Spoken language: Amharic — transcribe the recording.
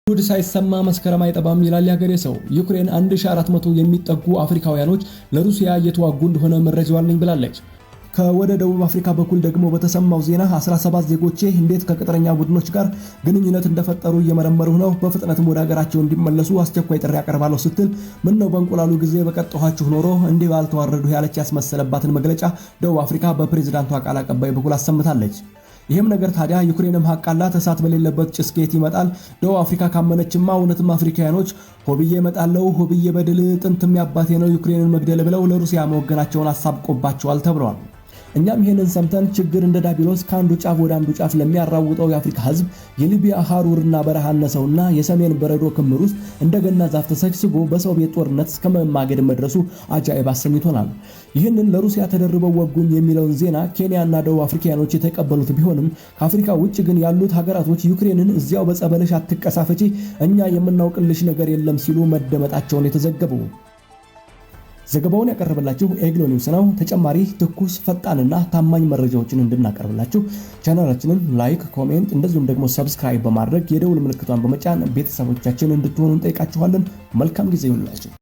ጉድ ሳይሰማ መስከረም አይጠባም ይላል ያገሬ ሰው። ዩክሬን 1400 የሚጠጉ አፍሪካውያኖች ለሩሲያ እየተዋጉ እንደሆነ መረጃው አለኝ ብላለች። ከወደ ደቡብ አፍሪካ በኩል ደግሞ በተሰማው ዜና 17 ዜጎቼ እንዴት ከቅጥረኛ ቡድኖች ጋር ግንኙነት እንደፈጠሩ እየመረመሩ ነው፣ በፍጥነትም ወደ ሀገራቸው እንዲመለሱ አስቸኳይ ጥሪ ያቀርባለሁ ስትል ምን ነው በእንቁላሉ ጊዜ በቀጣኋችሁ ኖሮ እንዲህ ባልተዋረዱ ያለች ያስመሰለባትን መግለጫ ደቡብ አፍሪካ በፕሬዝዳንቷ ቃል አቀባይ በኩል አሰምታለች። ይህም ነገር ታዲያ ዩክሬንም ሐቃላት እሳት በሌለበት ጭስ ከየት ይመጣል? ደቡብ አፍሪካ ካመነችማ እውነትም አፍሪካውያኖች ሆብዬ እመጣለሁ ሆብዬ በድል ጥንትም ያባቴ ነው ዩክሬንን መግደል ብለው ለሩሲያ መወገናቸውን አሳብቆባቸዋል ተብሏል። እኛም ይሄንን ሰምተን ችግር እንደ ዳቢሎስ ከአንዱ ጫፍ ወደ አንዱ ጫፍ ለሚያራውጠው የአፍሪካ ሕዝብ የሊቢያ ሐሩርና በረሃነሰውና የሰሜን በረዶ ክምር ውስጥ እንደገና ዛፍ ተሰግስጎ በሰው ቤት ጦርነት እስከ መማገድ መድረሱ አጃኢብ አሰኝቶናል። ይህንን ለሩሲያ ተደርበው ወጉኝ የሚለውን ዜና ኬንያና ደቡብ አፍሪካኖች የተቀበሉት ቢሆንም ከአፍሪካ ውጭ ግን ያሉት ሀገራቶች ዩክሬንን እዚያው በጸበለሽ አትቀሳፈጪ እኛ የምናውቅልሽ ነገር የለም ሲሉ መደመጣቸውን የተዘገበው። ዘገባውን ያቀርበላችሁ ኤግሎ ኒውስ ነው። ተጨማሪ ትኩስ ፈጣንና ታማኝ መረጃዎችን እንድናቀርብላችሁ ቻናላችንን ላይክ፣ ኮሜንት እንደዚሁም ደግሞ ሰብስክራይብ በማድረግ የደውል ምልክቷን በመጫን ቤተሰቦቻችን እንድትሆኑ እንጠይቃችኋለን። መልካም ጊዜ ይሁንላችሁ።